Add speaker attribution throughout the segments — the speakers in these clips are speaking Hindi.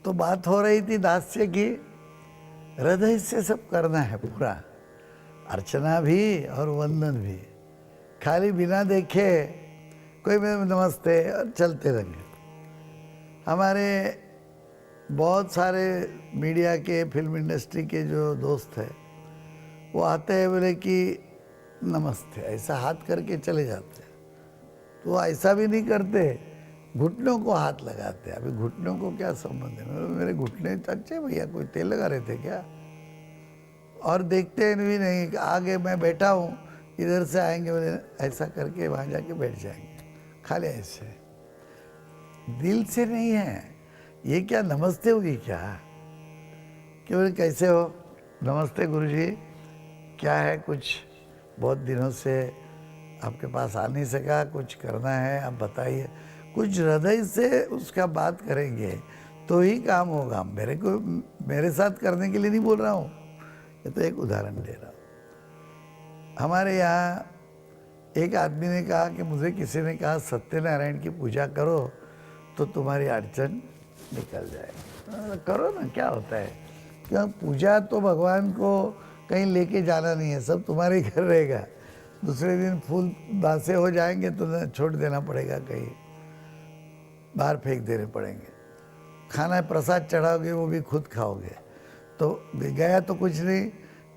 Speaker 1: तो बात हो रही थी दास्य की, हृदय से सब करना है पूरा, अर्चना भी और वंदन भी। खाली बिना देखे कोई में नमस्ते और चलते रहेंगे। हमारे बहुत सारे मीडिया के, फिल्म इंडस्ट्री के जो दोस्त हैं, वो आते हैं बोले कि नमस्ते, ऐसा हाथ करके चले जाते हैं। तो वो ऐसा भी नहीं करते, घुटनों को हाथ लगाते हैं। अभी घुटनों को क्या संबंध है? मेरे घुटने अच्छे भैया, कोई तेल लगा रहे थे क्या? और देखते भी नहीं, आगे मैं बैठा हूँ, इधर से आएंगे बोले ऐसा करके वहाँ जाके बैठ जाएंगे, खाली ऐसे, दिल से नहीं है। ये क्या नमस्ते हुई क्या? कि बोले कैसे हो, नमस्ते गुरुजी, क्या है, कुछ बहुत दिनों से आपके पास आ नहीं सका, कुछ करना है आप बताइए। कुछ हृदय से उसका बात करेंगे तो ही काम होगा। मेरे साथ करने के लिए नहीं बोल रहा हूँ, ये तो एक उदाहरण दे रहा हूँ। हमारे यहाँ एक आदमी ने कहा कि मुझे किसी ने कहा सत्यनारायण की पूजा करो तो तुम्हारी अड़चन निकल जाएगी। करो ना, क्या होता है? क्यों? पूजा तो भगवान को कहीं लेके जाना नहीं है, सब तुम्हारे घर रहेगा। दूसरे दिन फूल बासे हो जाएंगे तो छोड़ देना पड़ेगा, कहीं बाहर फेंक देने पड़ेंगे। खाना प्रसाद चढ़ाओगे वो भी खुद खाओगे, तो गया तो कुछ नहीं।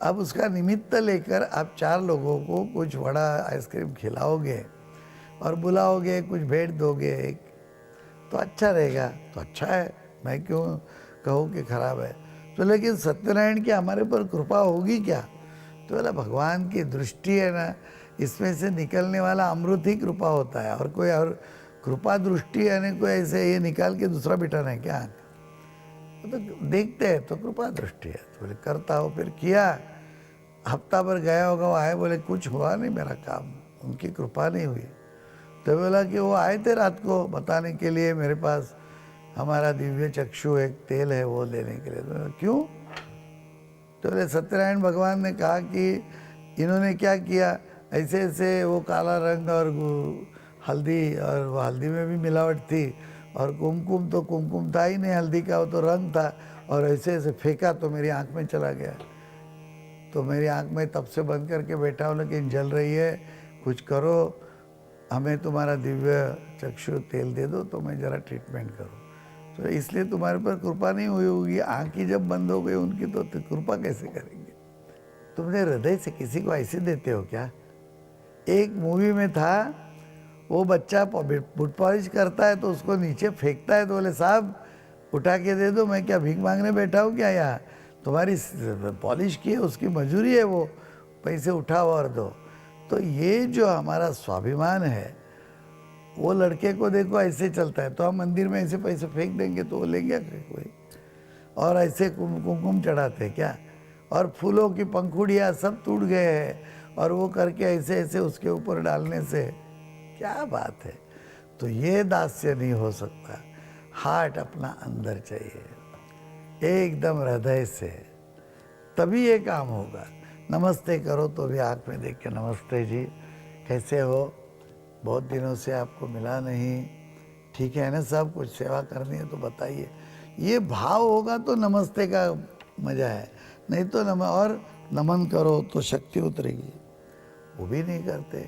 Speaker 1: अब उसका निमित्त लेकर आप 4 लोगों को कुछ वड़ा आइसक्रीम खिलाओगे और बुलाओगे, कुछ भेंट दोगे, तो अच्छा रहेगा। तो अच्छा है, मैं क्यों कहूँ कि खराब है? तो लेकिन सत्यनारायण की हमारे पर कृपा होगी क्या? तो बोला भगवान की दृष्टि है ना, इसमें से निकलने वाला अमृत ही कृपा होता है। और कोई और कृपा दृष्टि यानी कोई ऐसे ये निकाल के दूसरा बिठाना है क्या? तो देखते हैं तो कृपा दृष्टि है। तो बोले करता हो, फिर किया, हफ्ता भर गया होगा, वो आए, बोले कुछ हुआ नहीं मेरा काम, उनकी कृपा नहीं हुई। तो बोला कि वो आए थे रात को बताने के लिए मेरे पास, हमारा दिव्य चक्षु एक तेल है वो लेने के लिए। तो क्यों? तो बोले सत्यनारायण भगवान ने कहा कि इन्होंने क्या किया, ऐसे ऐसे वो काला रंग और हल्दी, और वो हल्दी में भी मिलावट थी, और कुमकुम तो कुमकुम था ही नहीं, हल्दी का वो तो रंग था, और ऐसे ऐसे फेंका तो मेरी आँख में चला गया। तो मेरी आँख में तब से बंद करके बैठा हूँ, लेकिन जल रही है, कुछ करो, हमें तुम्हारा दिव्य चक्षु तेल दे दो तो मैं ज़रा ट्रीटमेंट करूँ। तो इसलिए तुम्हारे पर कृपा नहीं हुई होगी। आँख ही जब बंद हो गई उनकी तो कृपा कैसे करेंगे? तुमने हृदय से किसी को ऐसे देते हो क्या? एक मूवी में था, वो बच्चा बूट पॉलिश करता है तो उसको नीचे फेंकता है, तो बोले साहब उठा के दे दो, मैं क्या भीख मांगने बैठा हूँ क्या? यहाँ तुम्हारी पॉलिश की है, उसकी मजूरी है, वो पैसे उठाओ और दो। तो ये जो हमारा स्वाभिमान है, वो लड़के को देखो ऐसे चलता है, तो हम मंदिर में ऐसे पैसे फेंक देंगे तो वो लेंगे कोई? और ऐसे कुमकुम चढ़ाते हैं क्या? और फूलों की पंखुड़ियाँ सब टूट गए हैं, और वो करके ऐसे ऐसे उसके ऊपर डालने से क्या बात है? तो ये दास्य नहीं हो सकता। हार्ट अपना अंदर चाहिए, एकदम हृदय से, तभी ये काम होगा। नमस्ते करो तो भी आँख में देख के नमस्ते जी, कैसे हो, बहुत दिनों से आपको मिला नहीं, ठीक है ना, सब कुछ सेवा करनी है तो बताइए। ये भाव होगा तो नमस्ते का मजा है, नहीं तो और नमन करो तो शक्ति उतरेगी, वो भी नहीं करते।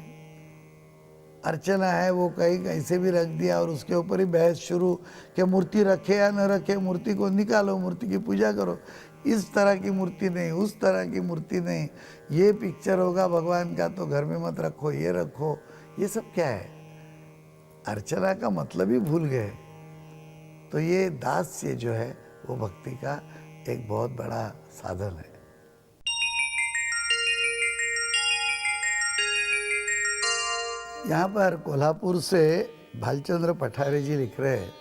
Speaker 1: अर्चना है वो कहीं कैसे भी रख दिया, और उसके ऊपर ही बहस शुरू कि मूर्ति रखे या न रखे, मूर्ति को निकालो, मूर्ति की पूजा करो, इस तरह की मूर्ति नहीं, उस तरह की मूर्ति नहीं, ये पिक्चर होगा भगवान का तो घर में मत रखो, ये रखो। ये सब क्या है? अर्चना का मतलब ही भूल गए। तो ये दास्य जो है वो भक्ति का एक बहुत बड़ा साधन है। यहाँ पर कोल्हापुर से भालचंद्र पठारे जी लिख रहे हैं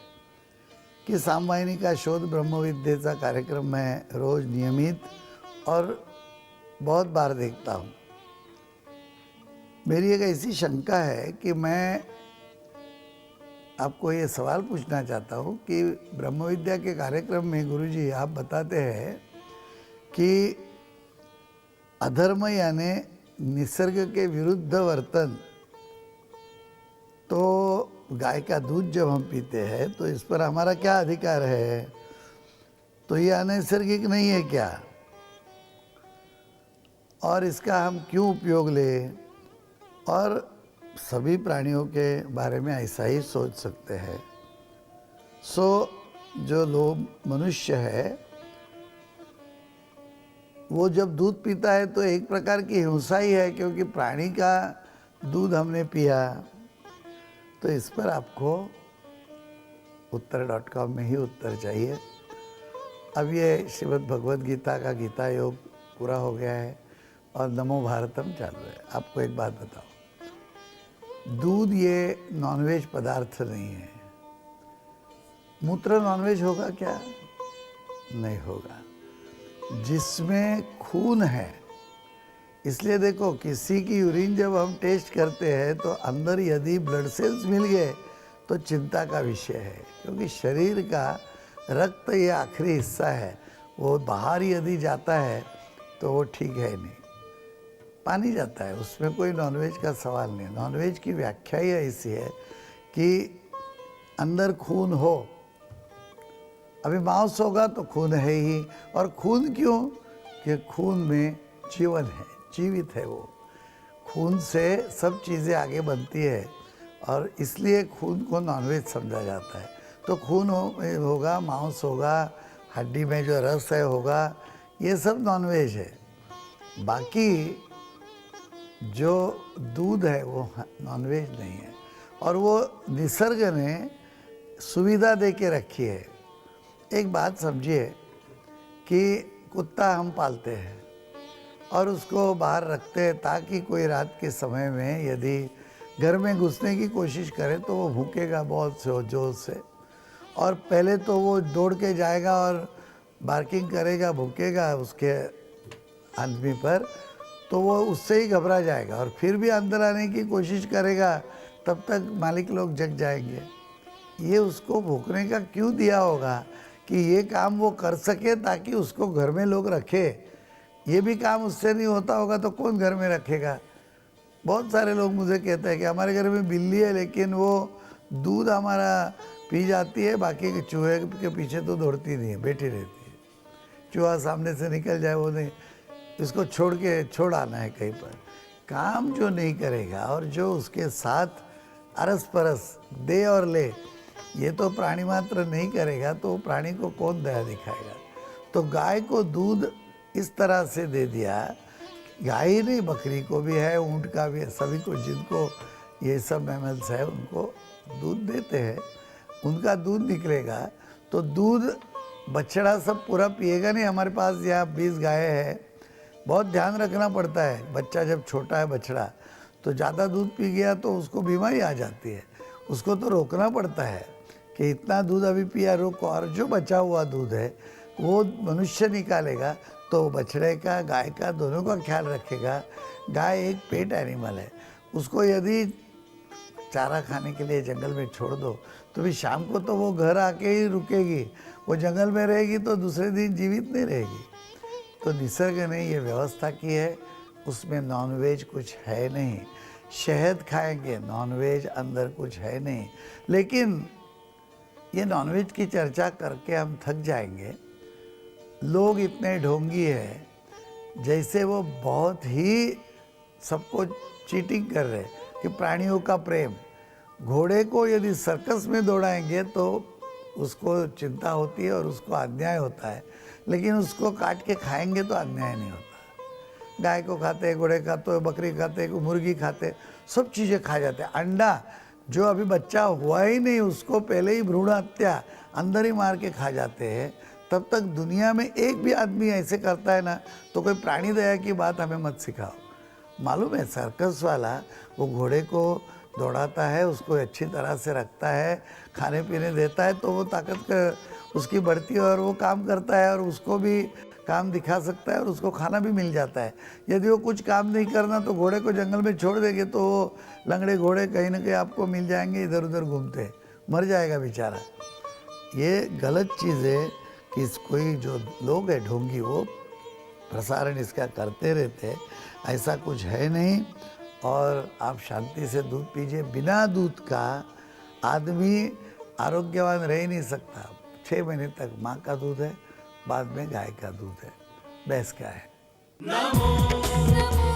Speaker 1: कि सामवाहिनी का शोध ब्रह्म विद्येचा कार्यक्रम मैं रोज नियमित और बहुत बार देखता हूँ। मेरी एक ऐसी शंका है कि मैं आपको ये सवाल पूछना चाहता हूँ कि ब्रह्म विद्या के कार्यक्रम में गुरुजी आप बताते हैं कि अधर्म यानी निसर्ग के विरुद्ध वर्तन, तो गाय का दूध जब हम पीते हैं तो इस पर हमारा क्या अधिकार है? तो ये अनैसर्गिक नहीं है क्या? और इसका हम क्यों उपयोग लें? और सभी प्राणियों के बारे में ऐसा ही सोच सकते हैं। सो जो लोग मनुष्य है वो जब दूध पीता है तो एक प्रकार की हिंसा ही है, क्योंकि प्राणी का दूध हमने पिया। तो इस पर आपको उत्तर.com में ही उत्तर चाहिए। अब ये श्रीमद् भगवद गीता का गीता योग पूरा हो गया है और नमो भारतम चालू है। आपको एक बात बताओ, दूध ये नॉनवेज पदार्थ नहीं है। मूत्र नॉनवेज होगा क्या? नहीं होगा। जिसमें खून है, इसलिए देखो किसी की यूरिन जब हम टेस्ट करते हैं तो अंदर यदि ब्लड सेल्स मिल गए तो चिंता का विषय है, क्योंकि शरीर का रक्त ये आखिरी हिस्सा है, वो बाहर यदि जाता है तो वो ठीक है नहीं, पानी जाता है, उसमें कोई नॉनवेज का सवाल नहीं। नॉनवेज की व्याख्या ही ऐसी है कि अंदर खून हो। अभी मांस होगा तो खून है ही, और खून क्यों? कि खून में जीवन है, जीवित है वो। खून से सब चीज़ें आगे बनती है और इसलिए खून को नॉनवेज समझा जाता है। तो खून होगा, मांस होगा, हड्डी में जो रस है होगा, ये सब नॉनवेज है। बाकी जो दूध है वो नॉनवेज नहीं है, और वो निसर्ग ने सुविधा दे के रखी है। एक बात समझिए कि कुत्ता हम पालते हैं और उसको बाहर रखते हैं ताकि कोई रात के समय में यदि घर में घुसने की कोशिश करे तो वो भूकेगा बहुत जोर से, और पहले तो वो दौड़ के जाएगा और बार्किंग करेगा, भूकेगा उसके आदमी पर, तो वो उससे ही घबरा जाएगा और फिर भी अंदर आने की कोशिश करेगा, तब तक मालिक लोग जग जाएंगे। ये उसको भूकने का क्यों दिया होगा? कि ये काम वो कर सके ताकि उसको घर में लोग रखे। ये भी काम उससे नहीं होता होगा तो कौन घर में रखेगा? बहुत सारे लोग मुझे कहते हैं कि हमारे घर में बिल्ली है लेकिन वो दूध हमारा पी जाती है, बाकी के चूहे के पीछे तो दौड़ती नहीं है, बैठी रहती है। चूहा सामने से निकल जाए वो नहीं, इसको छोड़ आना है कहीं पर। काम जो नहीं करेगा और जो उसके साथ अरस परस दे और ले, ये तो प्राणी मात्र नहीं करेगा तो प्राणी को कौन दया दिखाएगा? तो गाय को दूध इस तरह से दे दिया, गाय ही नहीं बकरी को भी है, ऊँट का भी है, सभी को जिनको ये सब मैमल्स है उनको दूध देते हैं, उनका दूध निकलेगा। तो दूध बछड़ा सब पूरा पिएगा नहीं। हमारे पास यहाँ 20 गाय है, बहुत ध्यान रखना पड़ता है। बच्चा जब छोटा है बछड़ा तो ज़्यादा दूध पी गया तो उसको बीमारी आ जाती है, उसको तो रोकना पड़ता है कि इतना दूध अभी पिया रोको, और जो बचा हुआ दूध है वो मनुष्य निकालेगा तो बछड़े का गाय का दोनों का ख्याल रखेगा। गाय एक पेट एनिमल है, उसको यदि चारा खाने के लिए जंगल में छोड़ दो तो भी शाम को तो वो घर आके ही रुकेगी, वो जंगल में रहेगी तो दूसरे दिन जीवित नहीं रहेगी। तो निसर्ग ने ये व्यवस्था की है, उसमें नॉनवेज कुछ है नहीं। शहद खाएंगे, नॉनवेज अंदर कुछ है नहीं। लेकिन ये नॉनवेज की चर्चा करके हम थक जाएंगे। लोग इतने ढोंगी है जैसे वो बहुत ही सबको चीटिंग कर रहे कि प्राणियों का प्रेम। घोड़े को यदि सर्कस में दौड़ाएंगे तो उसको चिंता होती है और उसको अन्याय होता है, लेकिन उसको काट के खाएंगे तो अन्याय नहीं होता। गाय को खाते, घोड़े खाते, बकरी खाते, मुर्गी खाते, सब चीज़ें खा जाते हैं। अंडा जो अभी बच्चा हुआ ही नहीं उसको पहले ही भ्रूण हत्या अंदर ही मार के खा जाते हैं। तब तक दुनिया में एक भी आदमी ऐसे करता है ना, तो कोई प्राणी दया की बात हमें मत सिखाओ। मालूम है सर्कस वाला वो घोड़े को दौड़ाता है, उसको अच्छी तरह से रखता है, खाने पीने देता है तो वो ताकत उसकी बढ़ती है और वो काम करता है और उसको भी काम दिखा सकता है और उसको खाना भी मिल जाता है। यदि वो कुछ काम नहीं करना तो घोड़े को जंगल में छोड़ देंगे तो वो लंगड़े घोड़े कहीं ना कहीं आपको मिल जाएंगे, इधर उधर घूमते, मर जाएगा बेचारा। ये गलत चीज़ है कि कोई जो लोग है ढोंगी वो प्रसारण इसका करते रहते हैं, ऐसा कुछ है नहीं। और आप शांति से दूध पीजिए। बिना दूध का आदमी आरोग्यवान रह ही नहीं सकता। 6 महीने तक माँ का दूध है बाद में गाय का दूध है। भैंस का है।
Speaker 2: नमो